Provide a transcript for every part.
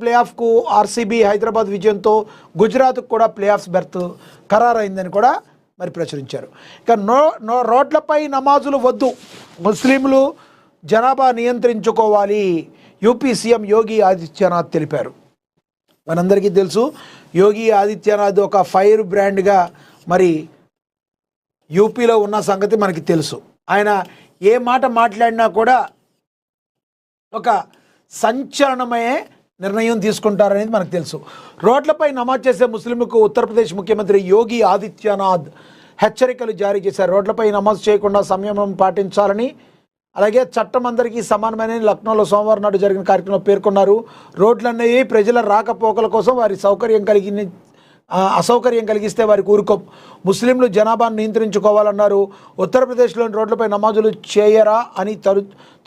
Play ఆఫ్కు RCB Hyderabad విజయంతో గుజరాత్కు కూడా play offs berth ఖరారైందని కూడా మరి ప్రచురించారు. ఇక రోడ్లపై నమాజులు వద్దు, ముస్లింలు జనాభా నియంత్రించుకోవాలి, యూపీ సీఎం యోగి ఆదిత్యనాథ్ తెలిపారు. మనందరికీ తెలుసు, యోగి ఆదిత్యనాథ్ ఒక ఫైర్ బ్రాండ్గా మరి యూపీలో ఉన్న సంగతి మనకి తెలుసు. ఆయన ఏ మాట మాట్లాడినా కూడా ఒక సంచలనమయ్యే నిర్ణయం తీసుకుంటారనేది మనకు తెలుసు. రోడ్లపై నమాజ్ చేసే ముస్లింలకు ఉత్తరప్రదేశ్ ముఖ్యమంత్రి యోగి ఆదిత్యనాథ్ హెచ్చరికలు జారీ చేశారు. రోడ్లపై నమాజ్ చేయకుండా సంయమనం పాటించాలని, అలాగే చట్టం అందరికీ సమానమైన లక్నోలో సోమవారం నాడు జరిగిన కార్యక్రమంలో పేర్కొన్నారు. రోడ్లనేవి ప్రజల రాకపోకల కోసం వారి అసౌకర్యం కలిగిస్తే వారికి ఊరుకోం. ముస్లింలు జనాభాను నియంత్రించుకోవాలన్నారు. ఉత్తరప్రదేశ్లోని రోడ్లపై నమాజులు చేయరా అని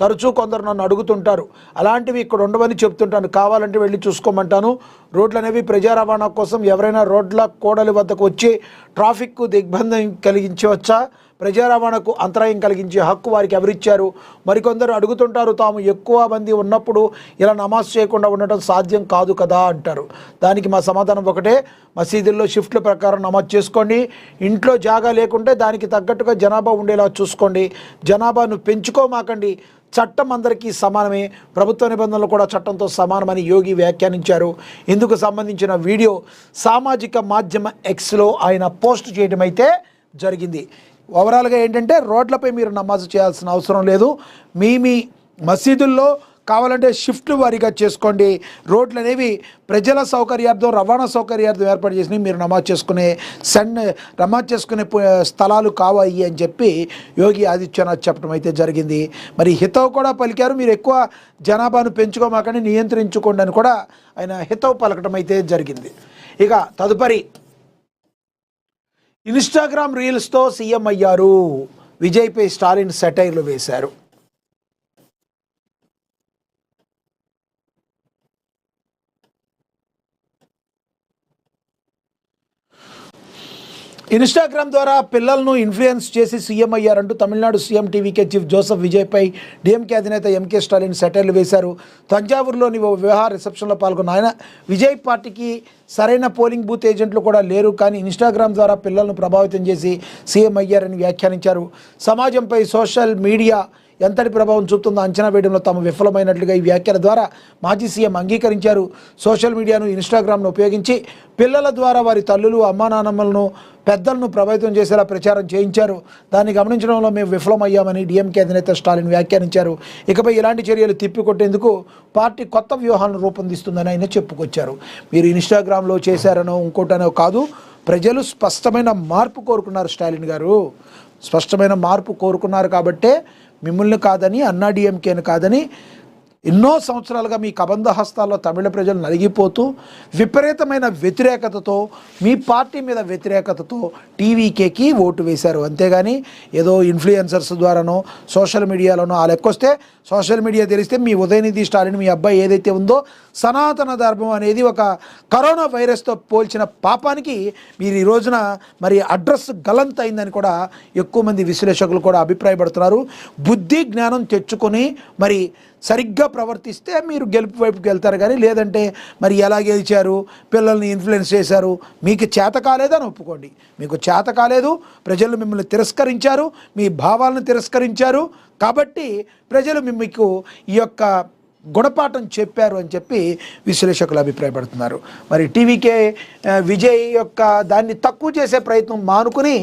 తరచూ కొందరు నన్ను అడుగుతుంటారు. అలాంటివి ఇక్కడ ఉండవని చెప్తుంటాను. కావాలంటే వెళ్ళి చూసుకోమంటాను. రోడ్లు అనేవి ప్రజా రవాణా కోసం. ఎవరైనా రోడ్ల కూడలి వద్దకు వచ్చి ట్రాఫిక్కు దిగ్బంధం కలిగించవచ్చా? ప్రజా రవాణాకు అంతరాయం కలిగించే హక్కు వారికి ఎవరిచ్చారు? మరికొందరు అడుగుతుంటారు, తాము ఎక్కువ మంది ఉన్నప్పుడు ఇలా నమాజ్ చేయకుండా ఉండటం సాధ్యం కాదు కదా అంటారు. దానికి మా సమాధానం ఒకటే, మసీదుల్లో షిఫ్ట్ల ప్రకారం నమాజ్ చేసుకోండి. ఇంట్లో జాగా లేకుంటే దానికి తగ్గట్టుగా జనాభా ఉండేలా చూసుకోండి. జనాభాను పెంచుకోమాకండి. చట్టం అందరికీ సమానమే, ప్రభుత్వ నిబంధనలు కూడా చట్టంతో సమానమని యోగి వ్యాఖ్యానించారు. ఇందుకు సంబంధించిన వీడియో సామాజిక మాధ్యమ ఎక్స్లో ఆయన పోస్ట్ చేయడం అయితే జరిగింది. ఓవరాల్గా ఏంటంటే, రోడ్లపై మీరు నమాజ్ చేయాల్సిన అవసరం లేదు. మీ మసీదుల్లో కావాలంటే షిఫ్ట్ వారీగా చేసుకోండి. రోడ్లు అనేవి ప్రజల సౌకర్యార్థం, రవాణా సౌకర్యార్థం ఏర్పాటు చేసి మీరు నమాజ్ చేసుకునే స్థలాలు కావాలి అని చెప్పి యోగి ఆదిత్యనాథ్ చెప్పడం అయితే జరిగింది. మరి హితవు కూడా పలికారు. మీరు ఎక్కువ జనాభాను పెంచుకోమాకని, నియంత్రించుకోండి అని కూడా ఆయన హితవు పలకడం అయితే జరిగింది. ఇక తదుపరి ఇన్స్టాగ్రామ్ రీల్స్తో సీఎం అయ్యారు. విజయ్పై స్టాలిన్ సెటైర్లు వేశారు. ఇన్స్టాగ్రామ్ ద్వారా పిల్లలను ఇన్ఫ్లుయెన్స్ చేసి సీఎం అయ్యారంటూ Tamil Nadu CM TVK chief Joseph విజయ్పై డీఎంకే అధినేత ఎంకే స్టాలిన్ సెటైర్లు వేశారు. తంజావూరులోని ఓ వివాహ రిసెప్షన్లో పాల్గొన్న ఆయన, విజయ్ పార్టీకి సరైన పోలింగ్ బూత్ ఏజెంట్లు కూడా లేరు, కానీ ఇన్స్టాగ్రామ్ ద్వారా పిల్లలను ప్రభావితం చేసి సీఎం అయ్యారని వ్యాఖ్యానించారు. సమాజంపై సోషల్ మీడియా ఎంతటి ప్రభావం చూపుతుందో అంచనా వేయడంలో తాము విఫలమైనట్లుగా ఈ వ్యాఖ్యల ద్వారా మాజీ సీఎం అంగీకరించారు. సోషల్ మీడియాను, ఇన్స్టాగ్రామ్ను ఉపయోగించి పిల్లల ద్వారా వారి తల్లులు, అమ్మానాన్నమ్మలను, పెద్దలను ప్రభావితం చేసేలా ప్రచారం చేయించారు. దాన్ని గమనించడంలో మేము విఫలమయ్యామని డీఎంకే అధినేత స్టాలిన్ వ్యాఖ్యానించారు. ఇకపై ఇలాంటి చర్యలు తిప్పికొట్టేందుకు పార్టీ కొత్త వ్యూహాలను రూపొందిస్తుందని ఆయన చెప్పుకొచ్చారు. మీరు ఇన్స్టాగ్రామ్లో చేశారనో ఇంకోటనో కాదు, ప్రజలు స్పష్టమైన మార్పు కోరుకున్నారు. స్టాలిన్ గారు స్పష్టమైన మార్పు కోరుకున్నారు కాబట్టే మిమ్మల్ని కాదని, అన్నా డీఎంకేని కాదని ఎన్నో సంవత్సరాలుగా మీ కబంధ హస్తాల్లో తమిళ ప్రజలు నలిగిపోతూ విపరీతమైన వ్యతిరేకతతో, మీ పార్టీ మీద వ్యతిరేకతతో టీవీకేకి ఓటు వేశారు. అంతేగాని ఏదో ఇన్ఫ్లుయెన్సర్స్ ద్వారానో సోషల్ మీడియాలోనో ఆ లెక్కొస్తే, సోషల్ మీడియా తెలిస్తే మీ ఉదయనిధి స్టాలిన్ మీ అబ్బాయి ఏదైతే ఉందో సనాతన ధర్మం అనేది ఒక కరోనా వైరస్తో పోల్చిన పాపానికి మీరు ఈ రోజున మరి అడ్రస్ గలంత్ అయిందని కూడా ఎక్కువ మంది విశ్లేషకులు కూడా అభిప్రాయపడుతున్నారు. బుద్ధి జ్ఞానం తెచ్చుకొని మరి సరిగ్గా ప్రవర్తిస్తే మీరు గెలుపు వైపుకి వెళ్తారు. కానీ లేదంటే మరి ఎలా గెలిచారు, పిల్లల్ని ఇన్ఫ్లుయెన్స్ చేశారు, మీకు చేత కాలేదని ఒప్పుకోండి. మీకు చేత కాలేదు, ప్రజలు మిమ్మల్ని తిరస్కరించారు, మీ భావాలను తిరస్కరించారు, కాబట్టి ప్రజలు మీకు ఈ యొక్క గుణపాఠం చెప్పారు అని చెప్పి విశ్లేషకులు అభిప్రాయపడుతున్నారు. మరి టీవీకే విజయ్ యొక్క దాన్ని తక్కువ చేసే ప్రయత్నం మానుకుని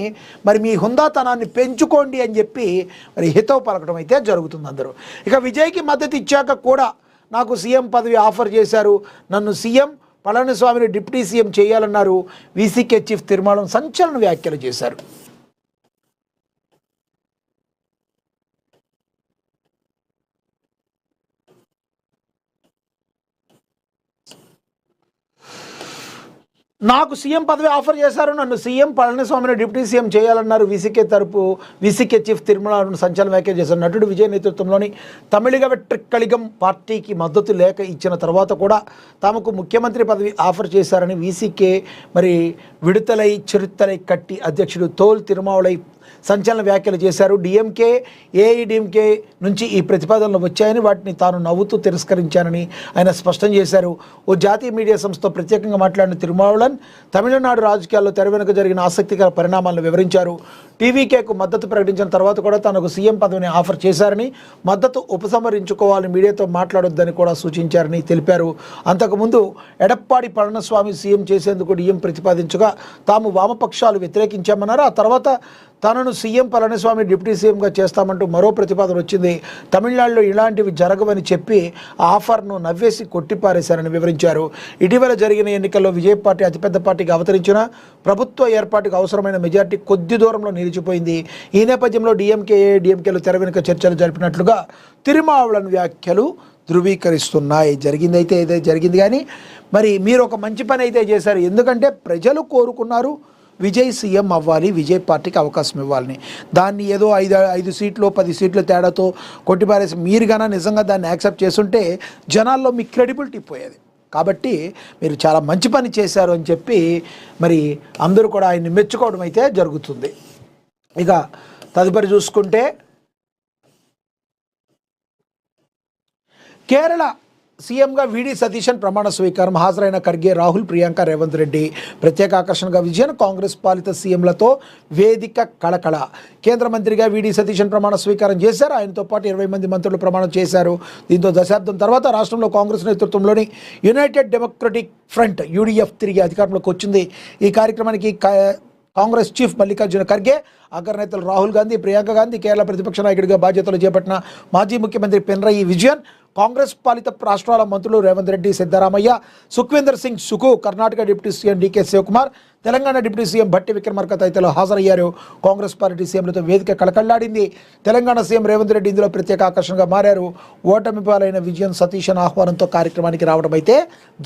మరి మీ హుందాతనాన్ని పెంచుకోండి అని చెప్పి మరి హితవు పలకడం అయితే జరుగుతుంది అందరూ. ఇక విజయ్కి మద్దతు ఇచ్చాక కూడా నాకు సీఎం పదవి ఆఫర్ చేశారు, నన్ను సీఎం పళనిస్వామిని డిప్యూటీ సీఎం చేయాలన్నారు. వీసీకే చీఫ్ తిరుమలం సంచలన వ్యాఖ్యలు చేశారు. నాకు సీఎం పదవి ఆఫర్ చేశారు, నన్ను సీఎం పళనిస్వామిని డిప్యూటీ సీఎం చేయాలన్నారు. వీసీకే చీఫ్ తిరుమల సంచలన వ్యాఖ్యలు చేశారు. నటుడు విజయ్ నేతృత్వంలోని తమిళిగ వెట్రికళిగం పార్టీకి మద్దతు లేఖ ఇచ్చిన తర్వాత కూడా తమకు ముఖ్యమంత్రి పదవి ఆఫర్ చేశారని వీసీకే మరి విడుదలై చిరుతలై కట్టి అధ్యక్షుడు తోల్ తిరుమావళై సంచలన వ్యాఖ్యలు చేశారు. డిఎంకే ఏఐడిఎంకే నుంచి ఈ ప్రతిపాదనలు వచ్చాయని వాటిని తాను నవ్వుతూ తిరస్కరించానని ఆయన స్పష్టం చేశారు. ఓ జాతీయ మీడియా సంస్థతో ప్రత్యేకంగా మాట్లాడిన తిరుమావళవన్ తమిళనాడు రాజకీయాల్లో తెర వెనుక జరిగిన ఆసక్తికర పరిణామాలను వివరించారు. టీవీకేకు మద్దతు ప్రకటించిన తర్వాత కూడా తనకు సీఎం పదవిని ఆఫర్ చేశారని, మద్దతు ఉపసంహరించుకోవాలని మీడియాతో మాట్లాడొద్దని కూడా సూచించారని తెలిపారు. అంతకుముందు ఎడప్పాడి పళనిస్వామి సీఎం చేసేందుకు డిఎం ప్రతిపాదించగా తాము వామపక్షాలు వ్యతిరేకించామన్నారు. ఆ తర్వాత తనను సీఎం పళనిస్వామి డిప్యూటీ సీఎంగా చేస్తామంటూ మరో ప్రతిపాదన వచ్చింది. తమిళనాడులో ఇలాంటివి జరగవని చెప్పి ఆ ఆఫర్ను నవ్వేసి కొట్టిపారేశారని వివరించారు. ఇటీవల జరిగిన ఎన్నికల్లో విజయ్ పార్టీ అతిపెద్ద పార్టీగా అవతరించిన ప్రభుత్వ ఏర్పాటుకు అవసరమైన మెజార్టీ కొద్ది దూరంలో నిలిచిపోయింది. ఈ నేపథ్యంలో డిఎంకేలు తెర వెనుక చర్చలు జరిపినట్లుగా తిరుమావళవన్ వ్యాఖ్యలు ధృవీకరిస్తున్నాయి. జరిగిందైతే ఏదైతే జరిగింది, కానీ మరి మీరు ఒక మంచి పని అయితే చేశారు. ఎందుకంటే ప్రజలు కోరుకున్నారు విజయ్ సీఎం అవ్వాలి, విజయ్ పార్టీకి అవకాశం ఇవ్వాలని. దాన్ని ఏదో 5 సీట్లు 10 సీట్ల తేడాతో కొట్టిపారేసి మీరు గానా నిజంగా దాన్ని యాక్సెప్ట్ చేస్తుంటే జనాల్లో మీ క్రెడిబిలిటీ పోయేది. కాబట్టి మీరు చాలా మంచి పని చేశారు అని చెప్పి మరి అందరూ కూడా ఆయన్ని మెచ్చుకోవడం అయితే జరుగుతుంది. ఇక తదుపరి చూసుకుంటే కేరళ సీఎంగా వీడి సతీశన్ ప్రమాణ స్వీకారం. హాజరైన ఖర్గే, రాహుల్, ప్రియాంక, రేవంత్ రెడ్డి ప్రత్యేక ఆకర్షణగా విజయన్. కాంగ్రెస్ పాలిత సీఎంలతో వేదిక కళకళ. కేంద్ర మంత్రిగా వీడి సతీశన్ ప్రమాణ స్వీకారం చేశారు. ఆయనతో పాటు 20 మంది మంత్రులు ప్రమాణం చేశారు. దీంతో దశాబ్దం తర్వాత రాష్ట్రంలో కాంగ్రెస్ నేతృత్వంలోని యునైటెడ్ డెమోక్రటిక్ ఫ్రంట్ యూడీఎఫ్ తిరిగి అధికారంలోకి వచ్చింది. ఈ కార్యక్రమానికి కాంగ్రెస్ చీఫ్ మల్లికార్జున ఖర్గే, అగ్రనేతలు రాహుల్ గాంధీ, ప్రియాంక గాంధీ, కేరళ ప్రతిపక్ష నాయకుడిగా బాధ్యతలు చేపట్టిన మాజీ ముఖ్యమంత్రి పినరయి విజయన్, కాంగ్రెస్ పాలిత రాష్ట్రాల మంత్రులు Revanth Reddy, Siddaramaiah, Sukhvinder Singh Sukhu, Karnataka deputy CM DK Shivakumar, Telangana deputy CM Bhatti Vikramarka తదితరులు హాజరయ్యారు. కాంగ్రెస్ పార్టీ సీఎంలతో వేదిక కళకళ్లాడింది. తెలంగాణ సీఎం రేవంత్ రెడ్డి ఇందులో ప్రత్యేక ఆకర్షణగా మారారు. ఓటమి పాలైన విజయన్ సతీశన్ ఆహ్వానంతో కార్యక్రమానికి రావడం అయితే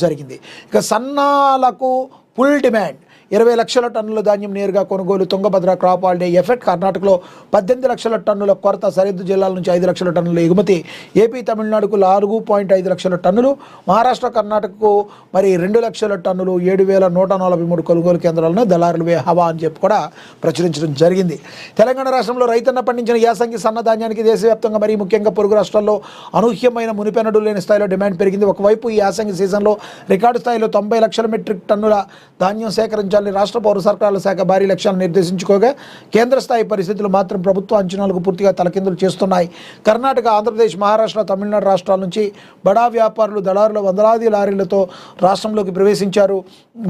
జరిగింది. ఇక సన్నాలకు ఫుల్ డిమాండ్. 20 లక్షల టన్నుల ధాన్యం నేరుగా కొనుగోలు. Tungabhadra crop holiday effect. కర్ణాటకలో 18 లక్షల టన్నుల కొరత. సరిహద్దు జిల్లాల నుంచి 5 లక్షల టన్నుల ఎగుమతి. ఏపీ తమిళనాడుకు 4.5 లక్షల టన్నులు. మహారాష్ట్ర కర్ణాటకకు మరి 2 లక్షల టన్నులు. 7,143 కొనుగోలు కేంద్రాలను దళారులవే హవా అని చెప్పి కూడా ప్రచురించడం జరిగింది. తెలంగాణ రాష్ట్రంలో రైతన్న పండించిన యాసంగి సన్న ధాన్యానికి దేశవ్యాప్తంగా మరి ముఖ్యంగా పొరుగు రాష్ట్రాల్లో అనూహ్యమైన మునిపెన్నడు లేని స్థాయిలో డిమాండ్ పెరిగింది. ఒకవైపు ఈ యాసంగి సీజన్లో రికార్డు స్థాయిలో 90 లక్షల మెట్రిక్ టన్నుల ధాన్యం సేకరించాలి. రాష్ట్ర పౌర సరఫరాల శాఖ భారీ లక్ష్యాలను నిర్దేశించుకోగా కేంద్ర స్థాయి పరిస్థితులు మాత్రం ప్రభుత్వ అంచనాలకు పూర్తిగా తలకిందులు చేస్తున్నాయి. కర్ణాటక, ఆంధ్రప్రదేశ్, మహారాష్ట్ర, తమిళనాడు రాష్ట్రాల నుంచి బడా వ్యాపారులు, దళారుల వందలాది లారీలతో రాష్ట్రంలోకి ప్రవేశించారు.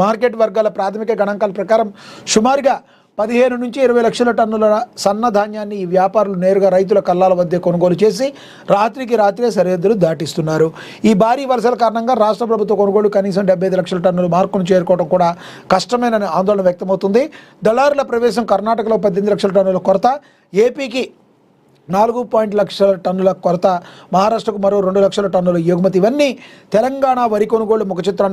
మార్కెట్ వర్గాల ప్రాథమిక గణాంకాల ప్రకారం సుమారుగా 15 నుంచి 20 లక్షల టన్నుల సన్న ధాన్యాన్ని ఈ వ్యాపారులు నేరుగా రైతుల కల్లాల వద్దే కొనుగోలు చేసి రాత్రికి రాత్రే సరిహద్దులు దాటిస్తున్నారు. ఈ భారీ వలసల కారణంగా రాష్ట్ర ప్రభుత్వ కొనుగోలు కనీసం 75 లక్షల టన్నుల మార్కును చేరుకోవడం కూడా కష్టమైన ఆందోళన వ్యక్తమవుతుంది. దళారుల ప్రవేశం. కర్ణాటకలో 18 లక్షల టన్నుల కొరత. ఏపీకి 4 లక్షల టన్నుల కొరత. మహారాష్ట్రకు మరో 2 లక్షల టన్నుల ఎగుమతి. ఇవన్నీ తెలంగాణ వరి కొనుగోలు ముఖ చిత్రాన్ని